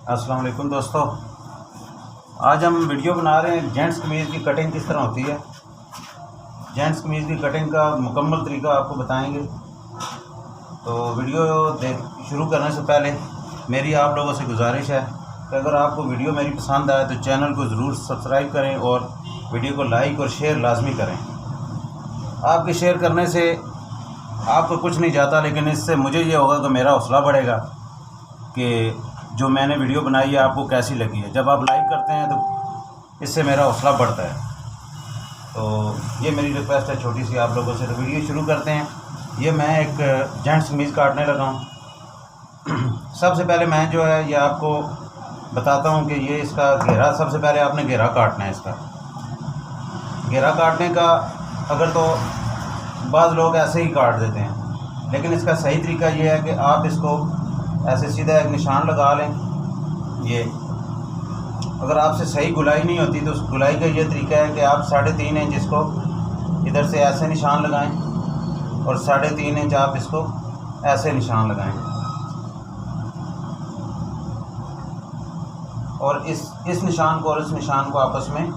अस्सलाम वालेकुम दोस्तों, आज हम वीडियो बना रहे हैं जेंट्स कमीज़ की कटिंग किस तरह होती है। जेंट्स कमीज़ की कटिंग का मुकम्मल तरीका आपको बताएंगे। तो वीडियो शुरू करने से पहले मेरी आप लोगों से गुजारिश है कि अगर आपको वीडियो मेरी पसंद आए तो चैनल को ज़रूर सब्सक्राइब करें और वीडियो को लाइक और शेयर लाजमी करें। आपके शेयर करने से आपको कुछ नहीं जाता, लेकिन इससे मुझे ये होगा कि मेरा हौसला बढ़ेगा कि जो मैंने वीडियो बनाई है आपको कैसी लगी है। जब आप लाइक करते हैं तो इससे मेरा हौसला बढ़ता है। तो ये मेरी रिक्वेस्ट है छोटी सी आप लोगों से। तो वीडियो शुरू करते हैं। ये मैं एक जेंट्स कमीज़ काटने लगा हूँ। सबसे पहले मैं जो है ये आपको बताता हूँ कि ये इसका घेरा, सबसे पहले आपने घेरा काटना है। इसका घेरा काटने का अगर तो बाज़ लोग ऐसे ही काट देते हैं, लेकिन इसका सही तरीका ये है कि आप इसको ऐसे सीधा एक निशान लगा लें। ये अगर आपसे सही गुलाई नहीं होती तो उस गुलाई का ये तरीका है कि आप 3.5 इंच इसको इधर से ऐसे निशान लगाएं और 3.5 इंच आप इसको ऐसे निशान लगाएं। और इस निशान को और इस निशान को आपस में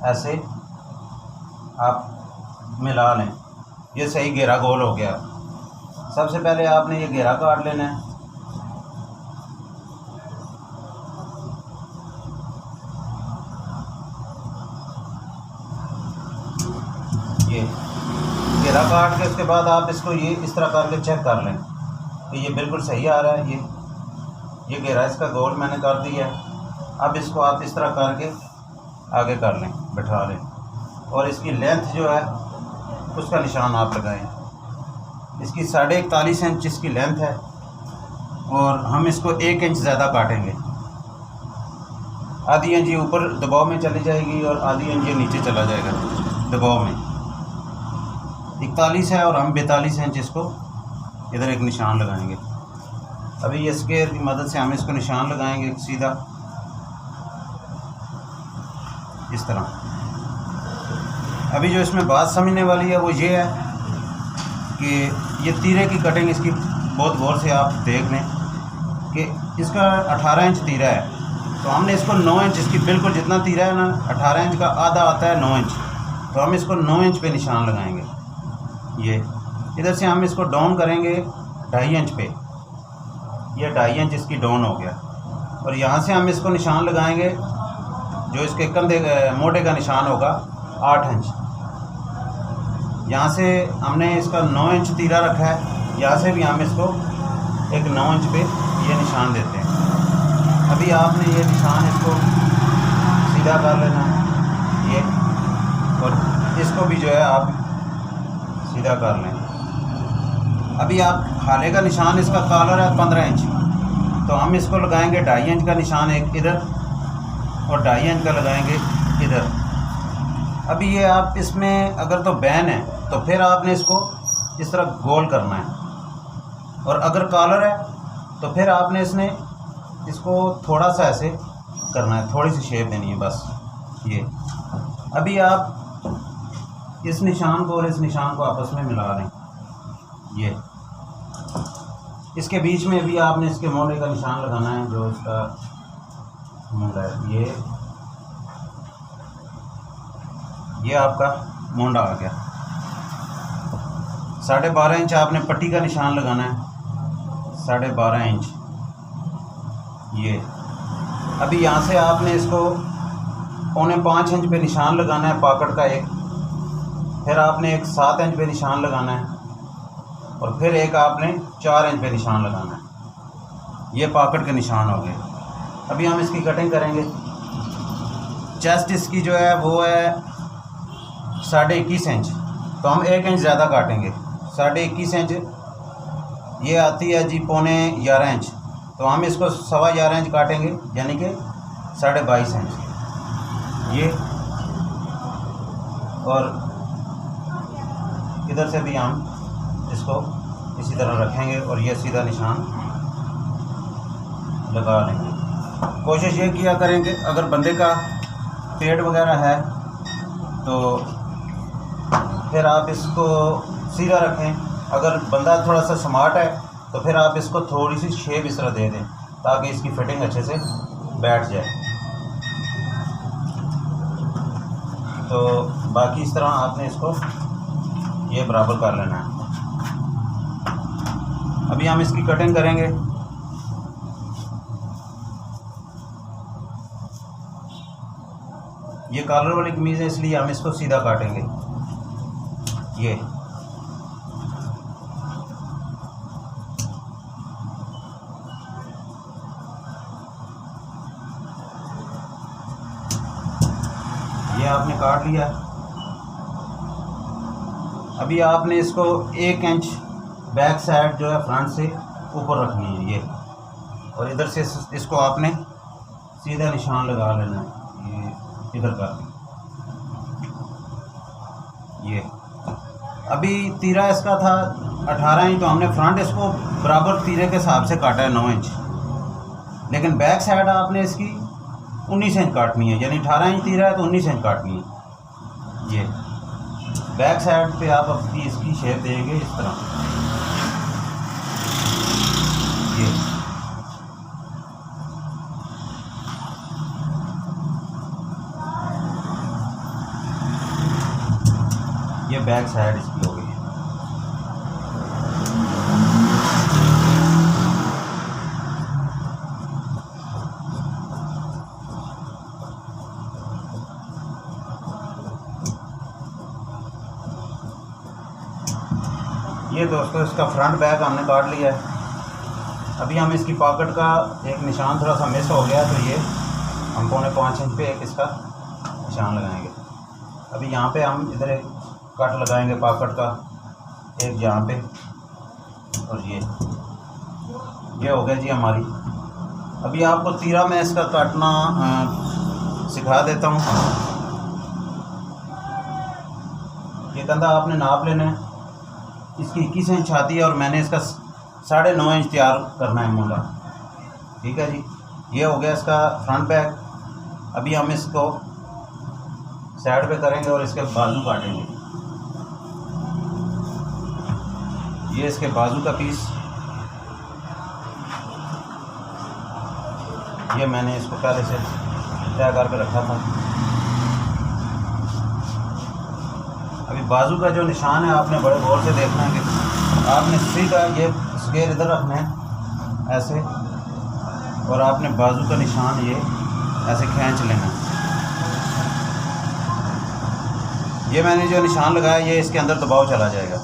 ऐसे आप मिला लें। ये सही घेरा गोल हो गया। सबसे पहले आपने ये घेरा काट लेना है। ये घेरा काट के उसके बाद आप इसको ये इस तरह करके चेक कर लें कि ये बिल्कुल सही आ रहा है। ये घेरा इसका गोल मैंने कर दिया है। अब इसको आप इस तरह करके आगे कर लें, बैठा लें, और इसकी लेंथ जो है उसका निशान आप लगाएं। इसकी 41.5 इंच इसकी लेंथ है और हम इसको 1 इंच ज़्यादा काटेंगे। आधी इंच ये ऊपर दबाव में चली जाएगी और आधी इंच ये नीचे चला जाएगा दबाव में। 41 है और हम 42 इंच इसको इधर एक निशान लगाएंगे। अभी ये स्केयर की मदद से हम इसको निशान लगाएंगे सीधा इस तरह। अभी जो इसमें बात समझने वाली है वो ये है कि ये तीरे की कटिंग इसकी बहुत गौर से आप देख लें कि इसका 18 इंच तीरा है, तो हमने इसको 9 इंच, इसकी बिल्कुल जितना तीरा है ना 18 इंच का आधा आता है 9 इंच, तो हम इसको 9 इंच पे निशान लगाएंगे। ये इधर से हम इसको डाउन करेंगे 2.5 इंच पे। ये 2.5 इंच इसकी डाउन हो गया और यहाँ से हम इसको निशान लगाएंगे जो इसके कंधे मोटे का निशान होगा 8 इंच। यहाँ से हमने इसका 9 इंच तीरा रखा है, यहाँ से भी हम इसको एक 9 इंच पे ये निशान देते हैं। अभी आपने ये निशान इसको सीधा कर लेना है ये, और इसको भी जो है आप सीधा कर लें। अभी आप हाले का निशान इसका कॉलर है 15 इंच, तो हम इसको लगाएंगे 2.5 इंच का निशान एक इधर और 2.5 इंच का लगाएंगे इधर। अभी ये आप इसमें अगर तो बैन है तो फिर आपने इसको इस तरह गोल करना है, और अगर कॉलर है तो फिर आपने इसको थोड़ा सा ऐसे करना है, थोड़ी सी शेप देनी है बस। ये अभी आप इस निशान को और इस निशान को आपस में मिला लें। ये इसके बीच में भी आपने इसके मोड़े का निशान लगाना है, जो इसका मोड़ा है। ये आपका मोंडा आ गया। 12.5 इंच आपने पट्टी का निशान लगाना है, 12.5 इंच। ये अभी यहाँ से आपने इसको 4.25 इंच पे निशान लगाना है पॉकेट का एक, फिर आपने एक 7 इंच पे निशान लगाना है और फिर एक आपने 4 इंच पे निशान लगाना है। ये पॉकेट के निशान हो गए। अभी हम इसकी कटिंग करेंगे। चेस्ट इसकी जो है वो है 21.5 इंच, तो हम 1 इंच ज़्यादा काटेंगे। 21.5 इंच ये आती है जी 11.25 इंच, तो हम इसको 11.25 इंच काटेंगे, यानी कि 22.5 इंच ये। और इधर से भी हम इसको इसी तरह रखेंगे और ये सीधा निशान लगा लेंगे। कोशिश ये किया करें कि अगर बंदे का पेट वगैरह है तो फिर आप इसको सीधा रखें। अगर बंदा थोड़ा सा स्मार्ट है तो फिर आप इसको थोड़ी सी शेप इस तरह दे दें ताकि इसकी फिटिंग अच्छे से बैठ जाए। तो बाकी इस तरह आपने इसको ये बराबर कर लेना है। अभी हम इसकी कटिंग करेंगे। ये कॉलर वाली कमीज़ है, इसलिए हम इसको सीधा काटेंगे। ये आपने काट लिया। अभी आपने इसको 1 इंच बैक साइड जो है फ्रंट से ऊपर रखनी है ये, और इधर से इसको आपने सीधा निशान लगा लेना है। ये इधर का ये अभी तीरा इसका था 18 इंच, तो हमने फ्रंट इसको बराबर तीरे के हिसाब से काटा है 9 इंच, लेकिन बैक साइड आपने इसकी 19 इंच काटनी है। यानी 18 इंच तीरा है तो 19 इंच काटनी है। ये बैक साइड पे आप अपनी इसकी शेप देंगे इस तरह। ये बैक साइड इसकी हो गई। ये दोस्तों इसका फ्रंट बैक हमने काट लिया है। अभी हम इसकी पॉकेट का एक निशान थोड़ा सा मिस हो गया, तो ये हम 4.5 इंच पे एक इसका निशान लगाएंगे। अभी यहाँ पे हम इधर एक कट लगाएंगे पॉकेट का, एक यहाँ पे, और ये हो गया जी हमारी। अभी आपको तीरा में इसका काटना सिखा देता हूँ। ये कंधा आपने नाप लेना है, इसकी 21 इंच आती है और मैंने इसका 9.5 इंच तैयार करना है मूला। ठीक है जी, ये हो गया इसका फ्रंट बैक। अभी हम इसको साइड पे करेंगे और इसके बाजू काटेंगे। ये इसके बाजू का पीस, ये मैंने इसको पहले से तय करके रखा था। अभी बाजू का जो निशान है आपने बड़े गौर से देखना है कि आपने सीधा ये स्केल इधर रखना है ऐसे, और आपने बाजू का निशान ये ऐसे खींच लेना है। ये मैंने जो निशान लगाया ये इसके अंदर दबाव चला जाएगा।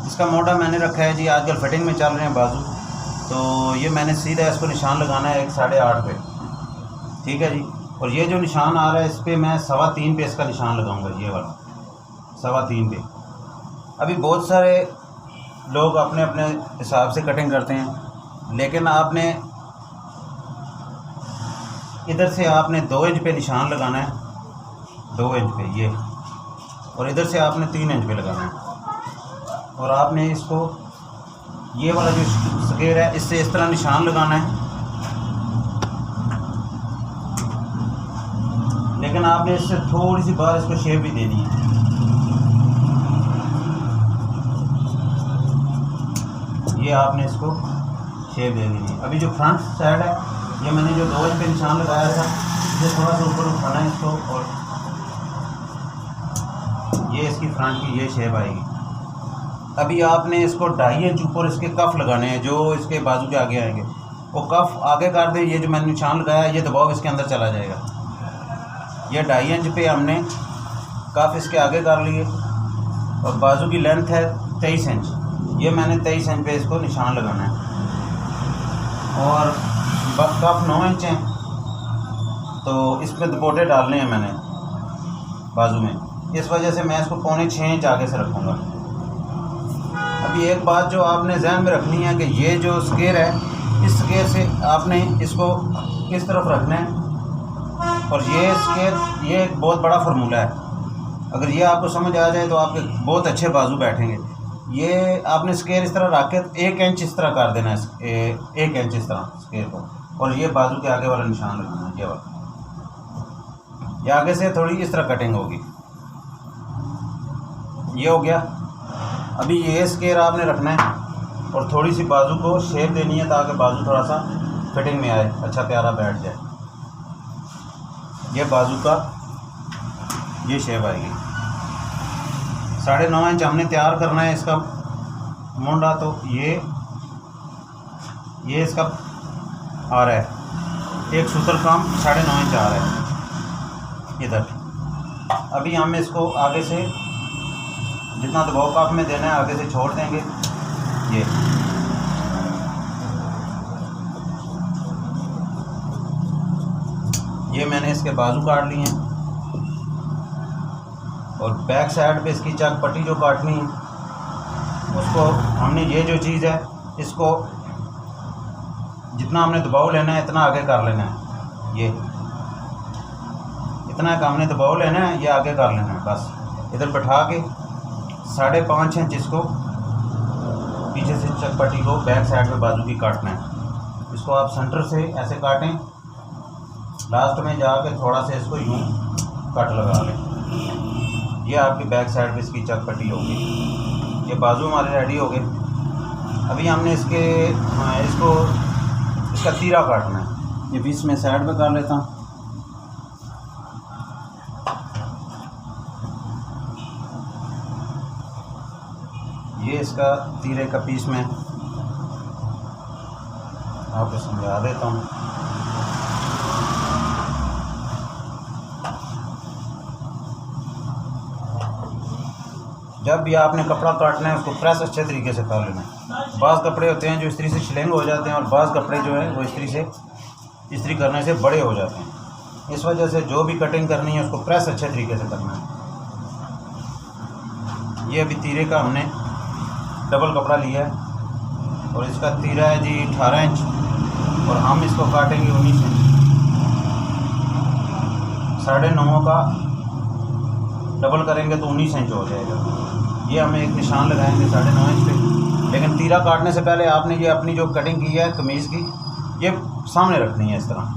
इसका मोटा मैंने रखा है जी, आजकल फिटिंग में चल रहे हैं बाजू, तो ये मैंने सीधा इसको निशान लगाना है 8.5 पे। ठीक है जी, और ये जो निशान आ रहा है इस पर मैं 3.25 पे इसका निशान लगाऊंगा, ये वाला 3.25 पे। अभी बहुत सारे लोग अपने अपने हिसाब से कटिंग करते हैं, लेकिन आपने इधर से आपने 2 इंच पे निशान लगाना है, 2 इंच पे ये, और इधर से आपने 3 इंच पे लगाना है। और आपने इसको ये वाला जो स्केल है इससे इस तरह निशान लगाना है, लेकिन आपने इससे थोड़ी सी बार इसको शेप भी देनी है। ये आपने इसको शेप दे देनी है। अभी जो फ्रंट साइड है ये मैंने जो 2 इंच पे निशान लगाया था, इसे थोड़ा सा ऊपर उठाना है इसको, और ये इसकी फ्रंट की ये शेप आएगी। अभी आपने इसको 2.5 इंच ऊपर इसके कफ लगाने हैं जो इसके बाजू के आगे आएंगे। वो कफ आगे कर दे, ये जो मैंने निशान लगाया ये दबाव इसके अंदर चला जाएगा। ये 2.5 इंच पे हमने कफ इसके आगे कर लिए, और बाजू की लेंथ है 23 इंच। ये मैंने 23 इंच पे इसको निशान लगाना है, और कफ 9 इंच है, तो इसमें दुपट्टे डालने हैं मैंने बाजू में, इस वजह से मैं इसको 5.25 इंच आगे से रखूँगा। अभी एक बात जो आपने जहन में रखनी है कि ये जो स्केल है इस स्केल से आपने इसको किस तरफ रखना है, और ये स्केल ये एक बहुत बड़ा फार्मूला है। अगर ये आपको समझ आ जाए तो आपके बहुत अच्छे बाजू बैठेंगे। ये आपने स्केल इस तरह रख के 1 इंच इस तरह कर देना है, 1 इंच इस तरह स्केल को, और ये बाजू के आगे वाला निशान लगाना है, ये वाला। ये आगे से थोड़ी इस तरह कटिंग होगी। ये हो गया। अभी ये स्केल आपने रखना है, और थोड़ी सी बाजू को शेप देनी है ताकि बाजू थोड़ा सा फिटिंग में आए, अच्छा प्यारा बैठ जाए। ये बाजू का ये शेप आएगी। 9.5 इंच हमने तैयार करना है इसका मुंडा। तो ये इसका आ रहा है, एक सूत्र काम 9.5 इंच आ रहा है इधर। अभी हम इसको आगे से जितना दबाव काफ में देना है आगे से छोड़ देंगे। ये मैंने इसके बाजू काट लिए हैं और बैक साइड पे इसकी चक पट्टी जो काटनी है उसको हमने ये जो चीज़ है इसको जितना हमने दबाव लेना है इतना आगे कर लेना है। ये इतना का हमने दबाव लेना है, ये आगे कर लेना है बस। इधर बैठा के 5.5 इंच इसको पीछे से चक पट्टी को बैक साइड पे बाजू की काटना है। इसको आप सेंटर से ऐसे काटें, लास्ट में जाके थोड़ा सा इसको यूं कट लगा लें। ये आपकी बैक साइड पे इसकी चक पट्टी होगी। ये बाजू हमारे रेडी हो गए। अभी हमने इसका तीरा काटना है। ये बीच में साइड पे कर लेता हूँ। ये इसका तीरे का पीस में आपको समझा देता हूँ। जब भी आपने कपड़ा काटना है उसको प्रेस अच्छे तरीके से कर लेना है। बाज़ कपड़े होते हैं जो इस्त्री से शिलेंग हो जाते हैं और बाज़ कपड़े जो है वो इस्त्री करने से बड़े हो जाते हैं। इस वजह से जो भी कटिंग करनी है उसको प्रेस अच्छे तरीके से करना है। ये अभी तीरे का हमने डबल कपड़ा लिया है और इसका तीरा है जी 18 इंच और हम इसको काटेंगे 19 इंच। 9.5 का डबल करेंगे तो 19 इंच हो जाएगा। ये हमें एक निशान लगाएंगे 9.5 इंच पे। लेकिन तीरा काटने से पहले आपने ये अपनी जो कटिंग की है कमीज़ की ये सामने रखनी है इस तरह।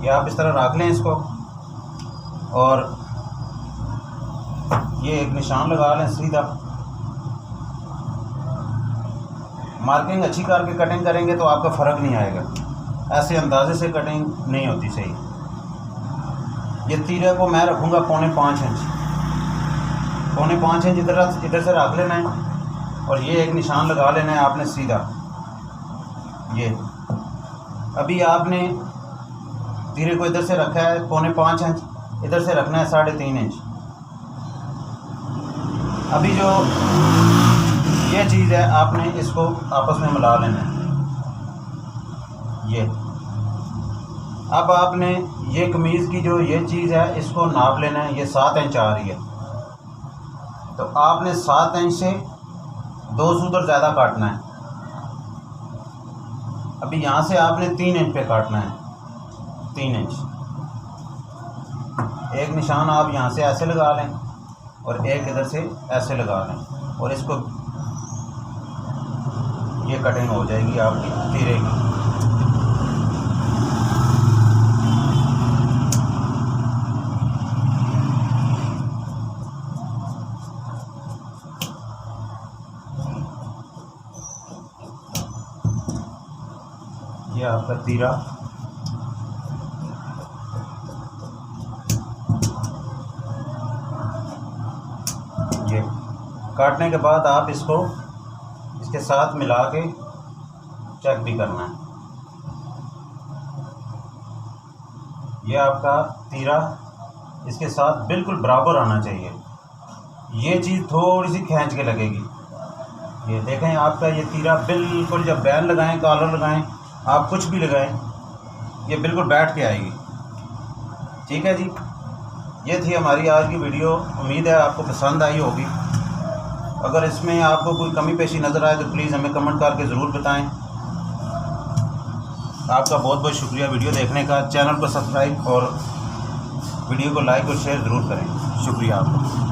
ये आप इस तरह रख लें इसको और ये एक निशान लगा लें सीधा। मार्किंग अच्छी करके कटिंग करेंगे तो आपका फ़र्क नहीं आएगा। ऐसे अंदाजे से कटिंग नहीं होती सही। ये तीरे को मैं रखूँगा 4.5 इंच। 4.5 इंच इधर से रख लेना है और ये एक निशान लगा लेना है आपने सीधा। ये अभी आपने तीरे को इधर से रखा है 4.5 इंच, इधर से रखना है 3.5 इंच। अभी जो ये चीज़ है आपने इसको आपस में मिला लेना है। ये अब आपने ये कमीज़ की जो ये चीज़ है इसको नाप लेना है। ये 7 इंच आ रही है तो आपने 7 इंच से 2 सूत्र ज़्यादा काटना है। अभी यहाँ से आपने 3 इंच पे काटना है। 3 इंच एक निशान आप यहाँ से ऐसे लगा लें और एक इधर से ऐसे लगा लें और इसको ये कटिंग हो जाएगी आपकी तीरे की। ये आपका तीरा ये काटने के बाद आप इसको इसके साथ मिला के चेक भी करना है। ये आपका तीरा इसके साथ बिल्कुल बराबर आना चाहिए। ये चीज़ थोड़ी सी खींच के लगेगी। ये देखें आपका ये तीरा बिल्कुल, जब बैन लगाएं कॉलर लगाएं आप कुछ भी लगाएं ये बिल्कुल बैठ के आएगी। ठीक है जी, ये थी हमारी आज की वीडियो। उम्मीद है आपको पसंद आई होगी। अगर इसमें आपको कोई कमी पेशी नज़र आए तो प्लीज़ हमें कमेंट करके ज़रूर बताएं। आपका बहुत बहुत शुक्रिया वीडियो देखने का। चैनल को सब्सक्राइब और वीडियो को लाइक और शेयर ज़रूर करें। शुक्रिया आपका।